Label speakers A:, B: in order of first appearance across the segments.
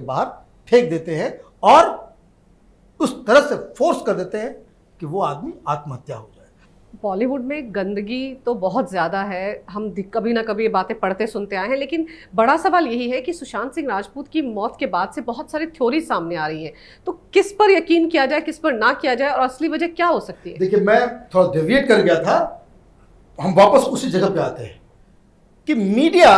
A: बाहर फेंक देते हैं और उस तरह से फोर्स कर देते हैं कि वो आदमी आत्महत्या हो जाए।
B: बॉलीवुड में गंदगी तो बहुत ज़्यादा है, हम कभी ना कभी ये बातें पढ़ते सुनते आए हैं, लेकिन बड़ा सवाल यही है कि सुशांत सिंह राजपूत की मौत के बाद से बहुत सारी थ्योरी सामने आ रही हैं। तो किस पर यकीन किया जाए, किस पर ना किया जाए, और असली वजह क्या हो सकती है?
A: देखिए, मैं थोड़ा डेविएट कर गया था, हम वापस उसी जगह पे आते हैं कि मीडिया,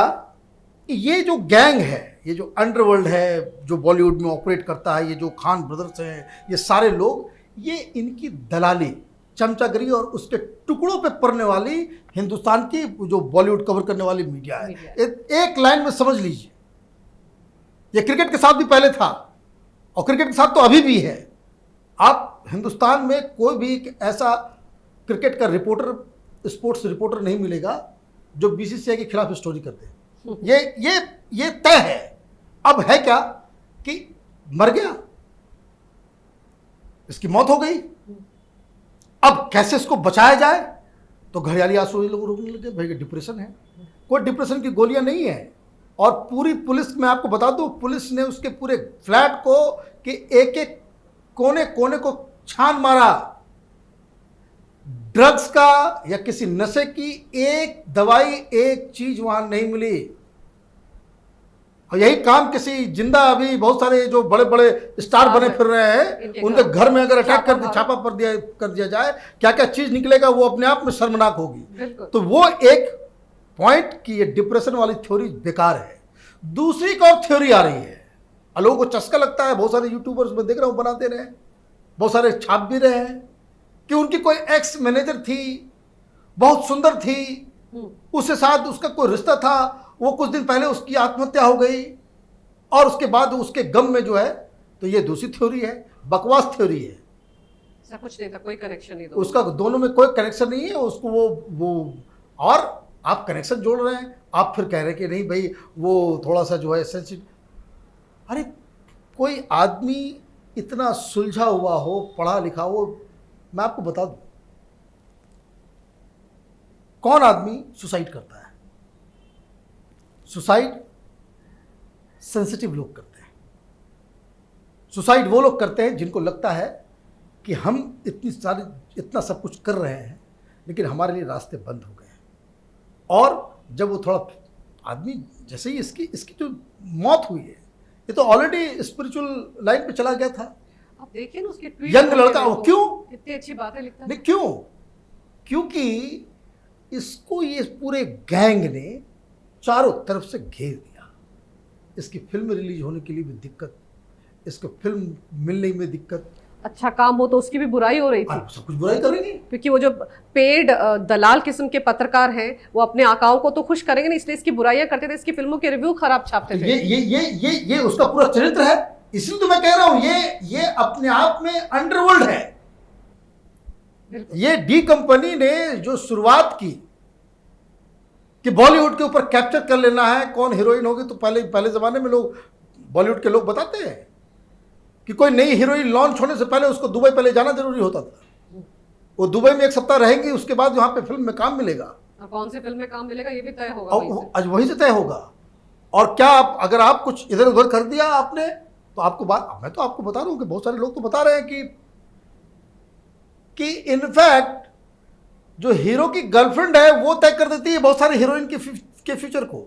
A: ये जो गैंग है, ये जो अंडरवर्ल्ड है जो बॉलीवुड में ऑपरेट करता है, ये जो खान ब्रदर्स हैं, ये सारे लोग, ये इनकी दलाली, चमचागिरी और उसके टुकड़ों पे पड़ने वाली हिंदुस्तान की जो बॉलीवुड कवर करने वाली मीडिया है। एक लाइन में समझ लीजिए, ये क्रिकेट के साथ भी पहले था और क्रिकेट के साथ तो अभी भी है। आप हिंदुस्तान में कोई भी ऐसा क्रिकेट का रिपोर्टर, स्पोर्ट्स रिपोर्टर नहीं मिलेगा जो बीसीसीआई के खिलाफ स्टोरी करते हैं। ये तय है। अब है क्या कि मर गया, इसकी मौत हो गई, अब कैसे इसको बचाया जाए? तो घड़ियाली आंसू ये लोग रोकने लगे, भाई डिप्रेशन है। कोई डिप्रेशन की गोलियां नहीं है। और पूरी पुलिस, मैं आपको बता दूं, पुलिस ने उसके पूरे फ्लैट को कि एक एक कोने कोने को छान मारा। ड्रग्स का या किसी नशे की एक दवाई, एक चीज वहां नहीं मिली। और यही काम किसी जिंदा, अभी बहुत सारे जो बड़े बड़े स्टार बने फिर रहे हैं, उनके घर में अगर अटैक कर छापा कर दिया जाए, क्या क्या चीज निकलेगा, वो अपने आप में शर्मनाक होगी। तो वो एक पॉइंट कि ये डिप्रेशन वाली थ्योरी बेकार है। दूसरी एक और थ्योरी आ रही है, लोगों को चस्का लगता है, बहुत सारे यूट्यूबर्स में देख रहा हूं बनाते रहे, बहुत सारे छाप भी रहे हैं कि उनकी कोई एक्स मैनेजर थी, बहुत सुंदर थी, उसके साथ उसका कोई रिश्ता था, वो कुछ दिन पहले उसकी आत्महत्या हो गई और उसके बाद उसके गम में जो है, तो ये दूसरी थ्योरी है, बकवास थ्योरी है।
B: ऐसा कुछ नहीं था, कोई कनेक्शन नहीं,
A: उसका दोनों में कोई कनेक्शन नहीं है। उसको वो और आप कनेक्शन जोड़ रहे हैं, आप फिर कह रहे हैं कि नहीं भाई वो थोड़ा सा जो है सेंसिटिव। अरे कोई आदमी इतना सुलझा हुआ हो, पढ़ा लिखा हो, मैं आपको बता दूं, कौन आदमी सुसाइड करता है? सुसाइड सेंसिटिव लोग करते हैं। सुसाइड वो लोग करते हैं जिनको लगता है कि हम इतना सब कुछ कर रहे हैं, लेकिन हमारे लिए रास्ते बंद हो गए हैं। और जब वो थोड़ा आदमी, जैसे ही इसकी जो मौत हुई है, ये तो ऑलरेडी स्पिरिचुअल लाइन पे चला गया था।
B: आप देखिए ना उसके ट्वीट,
A: यंग लड़का, वो क्यों
B: इतनी अच्छी बातें लिखता है?
A: नहीं, क्यों? क्योंकि इसको ये पूरे गैंग ने चारों तरफ से घेर दिया। इसकी फिल्म रिलीज होने के लिए भी दिक्कत, इसको फिल्म मिलने में दिक्कत।
B: अच्छा काम हो तो उसकी भी बुराई हो रही थी।
A: सब कुछ बुराई करेंगे,
B: क्योंकि वो जो पेड दलाल किस्म के पत्रकार हैं, वो अपने आकाओं को तो खुश करेंगे नहीं, इसलिए इसकी बुराइयां करते थे, इसकी फिल्मों के रिव्यू खराब छापते थे।
A: ये उसका पूरा चरित्र है। इसलिए तो मैं कह रहा हूं, ये अपने आप में अंडरवर्ल्ड है। ये डी कंपनी ने जो शुरुआत की कि बॉलीवुड के ऊपर कैप्चर कर लेना है, कौन हीरोइन होगी, तो पहले जमाने में लोग, बॉलीवुड के लोग बताते हैं कि कोई नई हीरोइन लॉन्च होने से पहले उसको दुबई पहले जाना जरूरी होता था। वो दुबई में 1 सप्ताह रहेंगी, उसके बाद वहां पे फिल्म में काम मिलेगा।
B: और कौन सी फिल्म में काम मिलेगा ये भी तय होगा,
A: आज वहीं से तय होगा। और क्या अगर आप कुछ इधर उधर कर दिया आपने, तो आपको मैं तो आपको बता रहा हूं कि बहुत सारे लोग तो बता रहे हैं कि इनफैक्ट जो हीरो की गर्लफ्रेंड है वो तय कर देती है बहुत सारे हीरोइन के फ्यूचर को।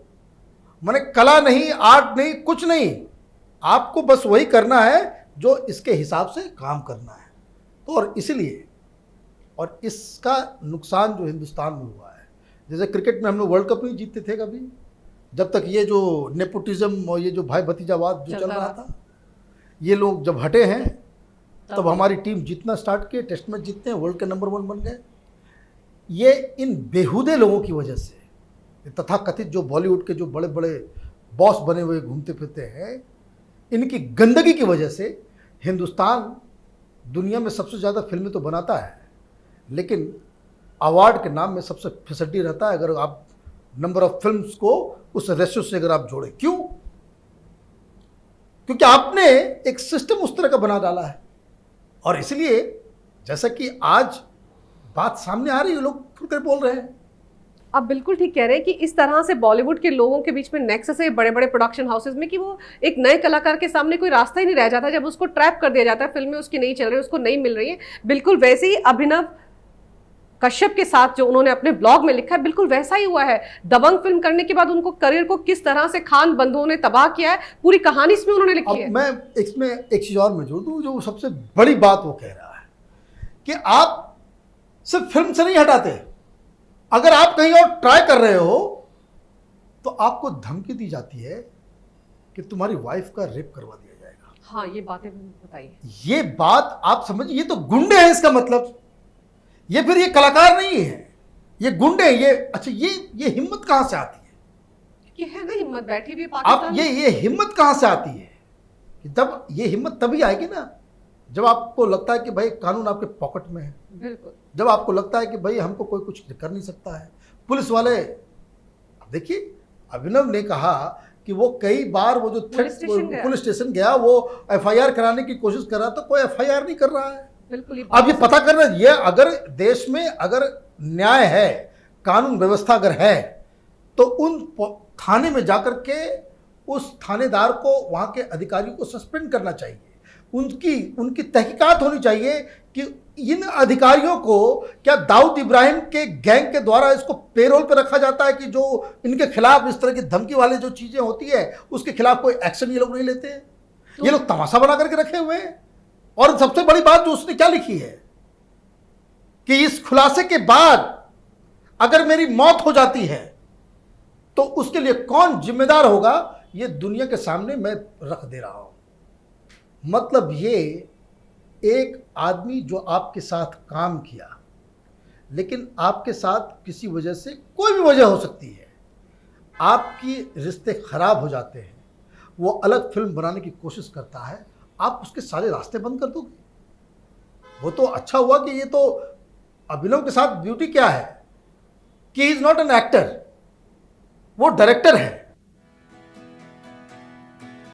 A: माने कला नहीं, आर्ट नहीं, कुछ नहीं, आपको बस वही करना है जो इसके हिसाब से काम करना है। तो और इसलिए, और इसका नुकसान जो हिंदुस्तान में हुआ है, जैसे क्रिकेट में हम लोग वर्ल्ड कप नहीं जीतते थे कभी, जब तक ये जो नेपोटिज्म और ये जो भाई भतीजावाद जो चल रहा था, ये लोग जब हटे हैं तब हमारी टीम जीतना स्टार्ट किए, टेस्ट मैच जीतते हैं, वर्ल्ड के नंबर 1 बन गए। ये इन बेहुदे लोगों की वजह से, तथा कथित जो बॉलीवुड के जो बड़े बड़े बॉस बने हुए घूमते फिरते हैं, इनकी गंदगी की वजह से हिंदुस्तान दुनिया में सबसे ज़्यादा फिल्में तो बनाता है, लेकिन अवार्ड के नाम में सबसे फिसड्डी रहता है। अगर आप नंबर ऑफ फिल्म्स को उस रेशियो से अगर आप जोड़ें, क्यों? क्योंकि आपने एक सिस्टम उस तरह का बना डाला है। और इसलिए जैसा कि आज बात सामने आ रही है, लोग खुलकर बोल रहे हैं
B: आप बिल्कुल ठीक कह रहे हैं कि इस तरह से बॉलीवुड के लोगों के बीच में नेक्सस है बड़े बड़े प्रोडक्शन हाउसेज में, कि वो एक नए कलाकार के सामने कोई रास्ता ही नहीं रह जाता जब उसको ट्रैप कर दिया जाता है, फिल्में उसकी नहीं चल रही, उसको नहीं मिल रही है। बिल्कुल वैसे ही अभिनव कश्यप के साथ जो उन्होंने अपने ब्लॉग में लिखा है, बिल्कुल वैसा ही हुआ है। दबंग फिल्म करने के बाद उनको करियर को किस तरह से खान बंधुओं ने तबाह किया है, पूरी कहानी इसमें उन्होंने लिखी है।
A: अब मैं इसमें एक चीज और मैं जोड़ दूं, जो सबसे बड़ी बात वो कह रहा है कि आप सिर्फ फिल्म से नहीं हटाते, अगर आप कहीं और ट्राई कर रहे हो तो आपको धमकी दी जाती है कि तुम्हारी वाइफ का रेप करवा दिया जाएगा।
B: हाँ, ये बातें बताइए। ये
A: बात आप समझिए, ये तो गुंडे हैं इसका मतलब। ये फिर ये कलाकार नहीं है, ये गुंडे हैं। ये अच्छा, ये हिम्मत कहां से आती है?
B: ये है ना हिम्मत बैठी हुई
A: आप
B: पाकिस्तान।
A: ये हिम्मत कहां से आती है? कि जब ये हिम्मत तभी आएगी ना जब आपको लगता है कि भाई कानून आपके पॉकेट में है।
B: बिल्कुल।
A: जब आपको लगता है कि भाई हमको कोई कुछ कर नहीं सकता है। पुलिस वाले, देखिए अभिनव ने कहा कि वो कई बार वो जो पुलिस स्टेशन गया, वो एफआईआर कराने की कोशिश कर रहा, तो कोई एफआईआर नहीं कर रहा है।
B: बिल्कुल।
A: अब ये पता करना, ये अगर देश में अगर न्याय है, कानून व्यवस्था अगर है, तो उन थाने में जाकर के उस थानेदार को, वहां के अधिकारियों को सस्पेंड करना चाहिए। उनकी तहकीकात होनी चाहिए कि इन अधिकारियों को क्या दाऊद इब्राहिम के गैंग के द्वारा इसको पेरोल पे रखा जाता है कि जो इनके खिलाफ इस तरह की धमकी वाली जो चीजें होती है उसके खिलाफ कोई एक्शन ये लोग नहीं लेते हैं। तो ये लोग तमाशा बना करके रखे हुए हैं। और सबसे बड़ी बात जो उसने क्या लिखी है कि इस खुलासे के बाद अगर मेरी मौत हो जाती है तो उसके लिए कौन जिम्मेदार होगा, ये दुनिया के सामने मैं रख दे रहा हूं। मतलब ये एक आदमी जो आपके साथ काम किया, लेकिन आपके साथ किसी वजह से, कोई भी वजह हो सकती है, आपकी रिश्ते खराब हो जाते हैं, वो अलग फिल्म बनाने की कोशिश करता है, आप उसके सारे रास्ते बंद कर दोगे? वो तो अच्छा हुआ कि ये तो अभिनव के साथ ब्यूटी क्या है कि he is not an actor, वो डायरेक्टर है।